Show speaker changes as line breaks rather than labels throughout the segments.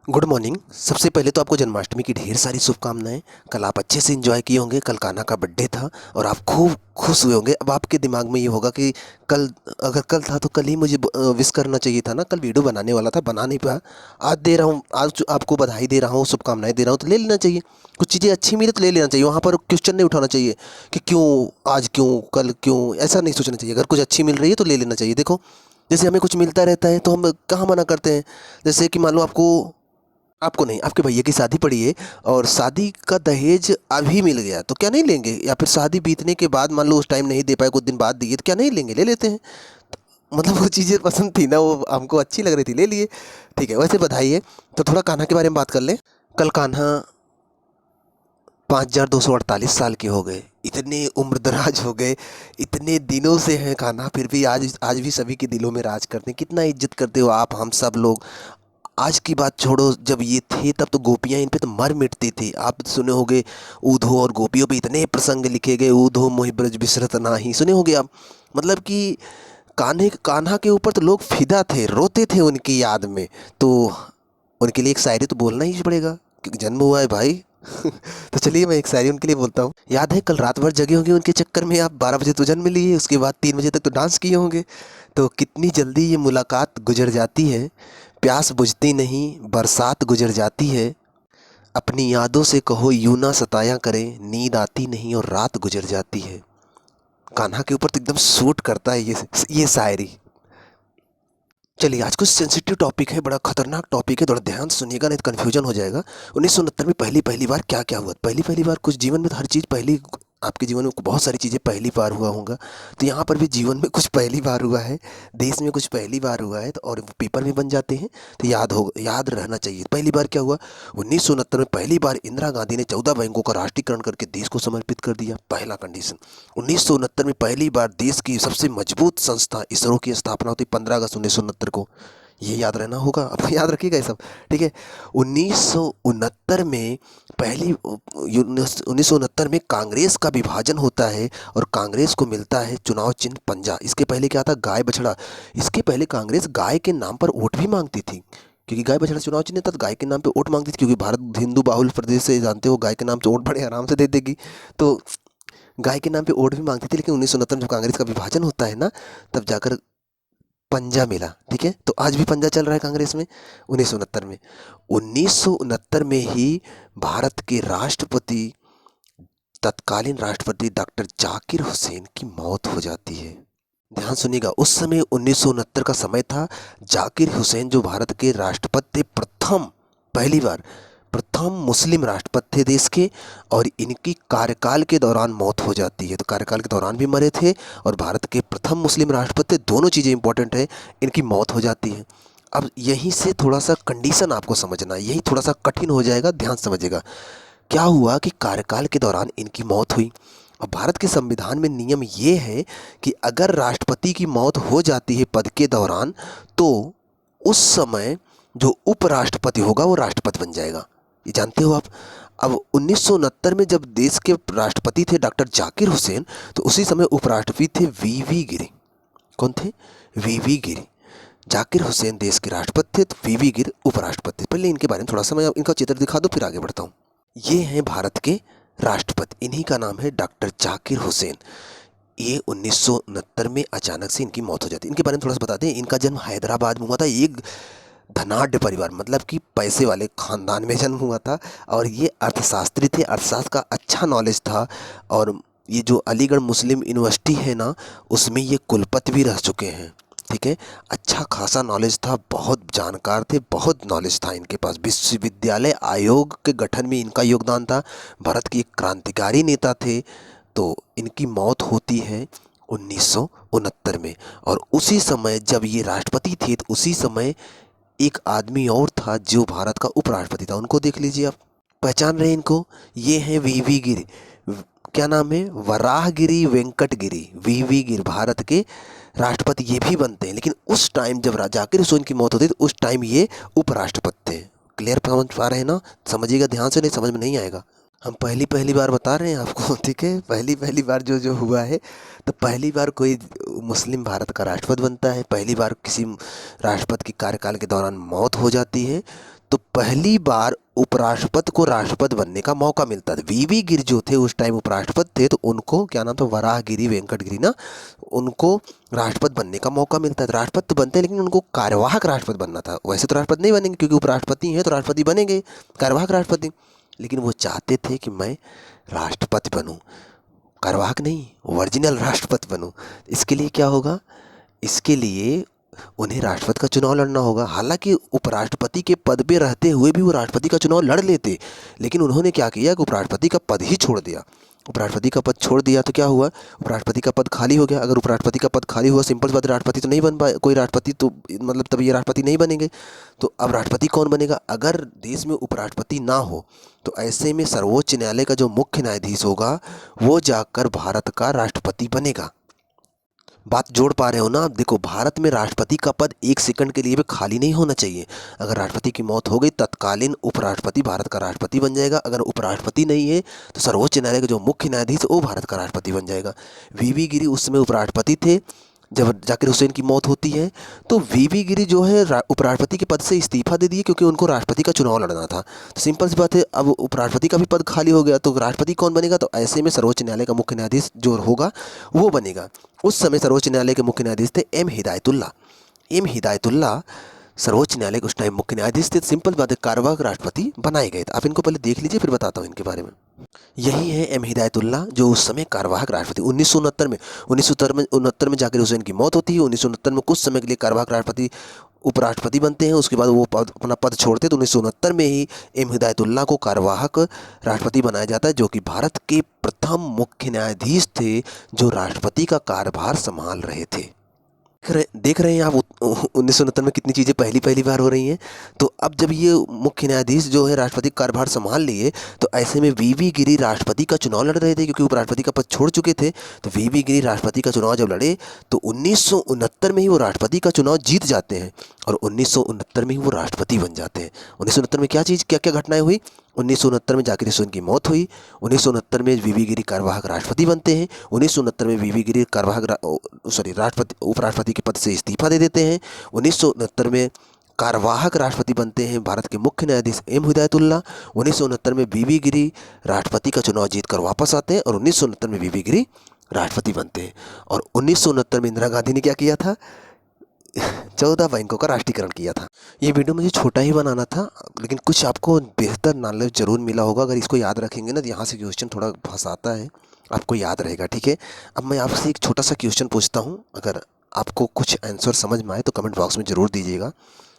Good morning. सबसे पहले तो आपको जन्माष्टमी की ढेर सारी शुभकामनाएं। कल आप अच्छे से एंजॉय किए होंगे। कल कान्हा का बर्थडे था और आप खूब खुश हुए होंगे। अब आपके दिमाग में ये होगा कि कल, अगर कल था तो कल ही मुझे विश करना चाहिए था ना। कल वीडियो बनाने वाला था, बना नहीं पाया। आज दे रहा हूँ, आज आपको बधाई दे रहा हूँ, शुभकामनाएं दे रहा हूँ, तो ले लेना चाहिए। कुछ चीज़ें अच्छी मिले तो ले लेना चाहिए। वहाँ पर क्वेश्चन नहीं उठाना चाहिए कि क्यों, आज क्यों, कल क्यों, ऐसा नहीं सोचना चाहिए। अगर कुछ अच्छी मिल रही है तो ले लेना चाहिए। देखो, जैसे हमें कुछ मिलता रहता है तो हम कहाँ मना करते हैं। जैसे कि मान लो आपको, आपको नहीं, आपके भैया की शादी पड़ी है और शादी का दहेज अभी मिल गया तो क्या नहीं लेंगे? या फिर शादी बीतने के बाद मान लो उस टाइम नहीं दे पाए, कुछ दिन बाद दिए, तो क्या नहीं लेंगे? ले लेते हैं। मतलब वो चीज़ें पसंद थी ना, वो हमको अच्छी लग रही थी, ले लिए। ठीक है, वैसे बधाई है। तो थोड़ा कान्हा के बारे में बात कर लें। कल कान्हा 5248 साल के हो गए। इतने उम्रदराज हो गए, इतने दिनों से हैं कान्हा, फिर भी आज आज भी सभी के दिलों में राज करते हैं। कितना इज्जत करते हो आप, हम सब लोग। आज की बात छोड़ो, जब ये थे तब तो गोपियाँ इन पे तो मर मिटती थी। आप सुने होंगे, ऊधो और गोपियों पे इतने प्रसंग लिखे गए, ऊधो मोहि ब्रज बिसरत नाही, सुने होंगे आप। मतलब कि कान्हा के ऊपर तो लोग फिदा थे, रोते थे उनकी याद में। तो उनके लिए एक शायरी तो बोलना ही पड़ेगा क्योंकि जन्म हुआ है भाई। तो चलिए मैं एक शायरी उनके लिए बोलता हूँ। याद है कल रात भर जगे होंगे उनके चक्कर में आप, 12 बजे तो जन्म लिए, उसके बाद 3 बजे तक तो डांस किए होंगे। तो कितनी जल्दी ये मुलाकात गुजर जाती है, प्यास बुझती नहीं, बरसात गुजर जाती है। अपनी यादों से कहो यूं ना सताया करें, नींद आती नहीं और रात गुजर जाती है। कान्हा के ऊपर तो एकदम सूट करता है ये शायरी। चलिए, आज कुछ सेंसिटिव टॉपिक है, बड़ा खतरनाक टॉपिक है, थोड़ा ध्यान से सुनिएगा नहीं तो कन्फ्यूजन हो जाएगा। 1969 में पहली पहली बार क्या क्या हुआ? पहली पहली बार कुछ जीवन में तो हर चीज़ पहली, आपके जीवन में बहुत सारी चीज़ें पहली बार हुआ होगा। तो यहाँ पर भी जीवन में कुछ पहली बार हुआ है, देश में कुछ पहली बार हुआ है, तो और वो पेपर में बन जाते हैं। तो याद रहना चाहिए। पहली बार क्या हुआ? 1969 में पहली बार इंदिरा गांधी ने 14 बैंकों का राष्ट्रीयकरण करके देश को समर्पित कर दिया, पहला कंडीशन। 1969 में पहली बार देश की सबसे मजबूत संस्था इसरो की स्थापना होती, 15 अगस्त 1969 को। ये याद रहना होगा, अब याद रखिएगा ये सब। ठीक है। 1969 में पहली 1969 में कांग्रेस का विभाजन होता है और कांग्रेस को मिलता है चुनाव चिन्ह पंजा। इसके पहले क्या था? गाय बछड़ा। इसके पहले कांग्रेस गाय के नाम पर वोट भी मांगती थी, क्योंकि गाय बछड़ा चुनाव चिन्ह था तो गाय के नाम पे वोट मांगती थी, क्योंकि भारत हिंदू बाहुल प्रदेश से, जानते हो, गाय के नाम से वोट बड़े आराम से दे देगी। तो गाय के नाम पे वोट भी मांगती थी। लेकिन 1969 में जब कांग्रेस का विभाजन होता है ना, तब जाकर पंजा मिला। ठीक है, तो आज भी पंजा चल रहा है कांग्रेस में। 1969 में, 1969 में ही भारत के राष्ट्रपति, तत्कालीन राष्ट्रपति डॉक्टर जाकिर हुसैन की मौत हो जाती है। ध्यान सुनिएगा, उस समय 1969 का समय था। जाकिर हुसैन जो भारत के राष्ट्रपति थे, पहली बार प्रथम मुस्लिम राष्ट्रपति थे देश के, और इनकी कार्यकाल के दौरान मौत हो जाती है। तो कार्यकाल के दौरान भी मरे थे और भारत के प्रथम मुस्लिम राष्ट्रपति थे, दोनों चीज़ें इंपॉर्टेंट है। इनकी मौत हो जाती है। अब यहीं से थोड़ा सा कंडीशन आपको समझना है, यही थोड़ा सा कठिन हो जाएगा, ध्यान समझिएगा। क्या हुआ कि कार्यकाल के दौरान इनकी मौत हुई। और भारत के संविधान में नियम ये है कि अगर राष्ट्रपति की मौत हो जाती है पद के दौरान, तो उस समय जो उपराष्ट्रपति होगा वो राष्ट्रपति बन जाएगा। ये जानते हो आप। अब 1969 में जब देश के राष्ट्रपति थे डॉक्टर जाकिर हुसैन, तो उसी समय उपराष्ट्रपति थे वीवी गिरी। कौन थे? वीवी गिरी। जाकिर हुसैन देश के राष्ट्रपति थे, तो वीवी गिरी उपराष्ट्रपति थे। पहले इनके बारे में थोड़ा सा मैं इनका चित्र दिखा दूं, फिर आगे बढ़ता हूँ। ये हैं भारत के राष्ट्रपति, इन्हीं का नाम है डॉक्टर जाकिर हुसैन। ये 1969 में अचानक से इनकी मौत हो जाती है। इनके बारे में थोड़ा सा बता दें, इनका जन्म हैदराबाद में हुआ था। एक धनाढ़ परिवार, मतलब कि पैसे वाले खानदान में जन्म हुआ था। और ये अर्थशास्त्री थे, अर्थशास्त्र का अच्छा नॉलेज था। और ये जो अलीगढ़ मुस्लिम यूनिवर्सिटी है ना, उसमें ये कुलपति भी रह चुके हैं। ठीक है, अच्छा खासा नॉलेज था, बहुत जानकार थे, बहुत नॉलेज था इनके पास। विश्वविद्यालय आयोग के गठन में इनका योगदान था। भारत के एक क्रांतिकारी नेता थे। तो इनकी मौत होती है 1969 में। और उसी समय जब ये राष्ट्रपति थे, तो उसी समय एक आदमी और था जो भारत का उपराष्ट्रपति था। उनको देख लीजिए आप, पहचान रहे हैं इनको? ये हैं वीवी गिरी। क्या नाम है? वराहगिरी वेंकट गिरी। वीवी गिरी भारत के राष्ट्रपति ये भी बनते हैं। लेकिन उस टाइम जब जाकिर हुसैन की मौत होती थी, उस टाइम ये उपराष्ट्रपति थे। क्लियर समझ पा रहे हैं ना? समझिएगा ध्यान से, नहीं समझ में नहीं आएगा। हम पहली पहली बार बता रहे हैं आपको। ठीक है, पहली पहली बार जो जो हुआ है, तो पहली बार कोई मुस्लिम भारत का राष्ट्रपति बनता है, पहली बार किसी राष्ट्रपति की कार्यकाल के दौरान मौत हो जाती है। तो पहली बार उपराष्ट्रपति को राष्ट्रपति बनने का मौका मिलता था। वीवी गिरि जो थे उस टाइम उपराष्ट्रपति थे, तो उनको क्या नाम था, वराहगिरि वेंकट गिरि ना, उनको राष्ट्रपति बनने का मौका मिलता है। राष्ट्रपति तो बनते हैं लेकिन उनको कार्यवाहक राष्ट्रपति बनना था। वैसे तो राष्ट्रपति नहीं बनेंगे क्योंकि उपराष्ट्रपति हैं, तो राष्ट्रपति बनेंगे, कार्यवाहक राष्ट्रपति। लेकिन वो चाहते थे कि मैं राष्ट्रपति बनूं, कार्यवाहक नहीं, ओरिजिनल राष्ट्रपति बनूं। इसके लिए क्या होगा, इसके लिए उन्हें राष्ट्रपति का चुनाव लड़ना होगा। हालांकि उपराष्ट्रपति के पद पे रहते हुए भी वो राष्ट्रपति का चुनाव लड़ लेते, लेकिन उन्होंने क्या किया कि उपराष्ट्रपति का पद ही छोड़ दिया। उपराष्ट्रपति का पद छोड़ दिया तो क्या हुआ, उपराष्ट्रपति का पद खाली हो गया। अगर उपराष्ट्रपति का पद खाली हुआ, सिंपल बात, राष्ट्रपति तो नहीं बन पाए कोई राष्ट्रपति, तो मतलब तब ये राष्ट्रपति नहीं बनेंगे। तो अब राष्ट्रपति कौन बनेगा, अगर देश में उपराष्ट्रपति ना हो तो ऐसे में सर्वोच्च न्यायालय का जो मुख्य न्यायाधीश होगा वो जाकर भारत का राष्ट्रपति बनेगा। बात जोड़ पा रहे हो ना आप? देखो, भारत में राष्ट्रपति का पद एक सेकंड के लिए भी खाली नहीं होना चाहिए। अगर राष्ट्रपति की मौत हो गई, तत्कालीन उपराष्ट्रपति भारत का राष्ट्रपति बन जाएगा। अगर उपराष्ट्रपति नहीं है तो सर्वोच्च न्यायालय का जो मुख्य न्यायाधीश वो भारत का राष्ट्रपति बन जाएगा। वीवी गिरि उस समय उपराष्ट्रपति थे जब जाकिर हुसैन की मौत होती है, तो वीवी गिरि जो है उपराष्ट्रपति के पद से इस्तीफा दे दिए क्योंकि उनको राष्ट्रपति का चुनाव लड़ना था। तो सिंपल सी बात है, अब उपराष्ट्रपति का भी पद खाली हो गया तो राष्ट्रपति कौन बनेगा, तो ऐसे में सर्वोच्च न्यायालय का मुख्य न्यायाधीश जो होगा वो बनेगा। उस समय सर्वोच्च न्यायालय के मुख्य न्यायाधीश थे एम हिदायतुल्ला। एम हिदायतुल्ला सर्वोच्च न्यायालय के उस टाइम मुख्य न्यायाधीश थे। सिंपल बात है, कार्यवाहक राष्ट्रपति बनाए गए थे। आप इनको पहले देख लीजिए, फिर बताता हूँ इनके बारे में। यही है एम हिदायतुल्ला जो उस समय कार्यवाहक राष्ट्रपति। 1969 में जाकिर हुसैन की मौत होती है। 1969 में कुछ समय के लिए कार्यवाहक राष्ट्रपति उपराष्ट्रपति बनते हैं, उसके बाद वो अपना पद छोड़ते हैं। तो 1969 में ही एम हिदायतुल्ला को कार्यवाहक राष्ट्रपति बनाया जाता है, जो कि भारत के प्रथम मुख्य न्यायाधीश थे जो राष्ट्रपति का कार्यभार संभाल रहे थे। देख रहे हैं आप 1969 में कितनी चीज़ें पहली बार हो रही हैं। तो अब जब ये मुख्य न्यायाधीश जो है राष्ट्रपति का कार्यभार संभाल लिए, तो ऐसे में वीवी गिरि राष्ट्रपति का चुनाव लड़ रहे थे क्योंकि उपराष्ट्रपति का पद छोड़ चुके थे। तो वीवी गिरि राष्ट्रपति का चुनाव जब लड़े तो 1969 में ही वो राष्ट्रपति का चुनाव जीत जाते हैं और 1969 में ही वो राष्ट्रपति बन जाते हैं। 1969 में क्या घटनाएं हुई, 1969 में जाकिर हुसैन की मौत हुई। 1969 में वीवी गिरि कार्यवाहक राष्ट्रपति बनते हैं। 1969 में वीवी गिरि राष्ट्रपति उपराष्ट्रपति के पद से इस्तीफा दे देते हैं। 1969 में कार्यवाहक राष्ट्रपति बनते हैं भारत के मुख्य न्यायाधीश एम हिदायतुल्ला। 1969 में वीवी गिरि राष्ट्रपति का चुनाव जीतकर वापस आते हैं और 1969 में वीवी गिरि राष्ट्रपति बनते हैं। और 1969 में इंदिरा गांधी ने क्या किया था, 14 बैंकों का राष्ट्रीयकरण किया था। ये वीडियो मुझे छोटा ही बनाना था, लेकिन कुछ आपको बेहतर नॉलेज जरूर मिला होगा। अगर इसको याद रखेंगे ना, तो यहाँ से क्वेश्चन थोड़ा फंसाता है, आपको याद रहेगा, ठीक है। अब मैं आपसे एक छोटा सा क्वेश्चन पूछता हूँ, अगर आपको कुछ आंसर समझ में आए तो कमेंट बॉक्स में ज़रूर दीजिएगा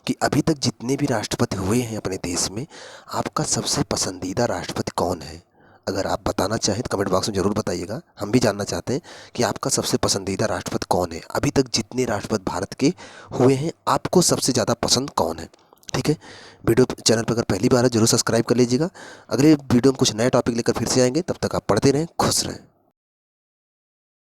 कि अभी तक जितने भी राष्ट्रपति हुए हैं अपने देश में, आपका सबसे पसंदीदा राष्ट्रपति कौन है। अगर आप बताना चाहें तो कमेंट बॉक्स में ज़रूर बताइएगा। हम भी जानना चाहते हैं कि आपका सबसे पसंदीदा राष्ट्रपति कौन है। अभी तक जितने राष्ट्रपति भारत के हुए हैं, आपको सबसे ज़्यादा पसंद कौन है, ठीक है। वीडियो चैनल पर अगर पहली बार है जरूर सब्सक्राइब कर लीजिएगा। अगले वीडियो में कुछ नए टॉपिक लेकर फिर से आएंगे, तब तक आप पढ़ते रहें, खुश रहें।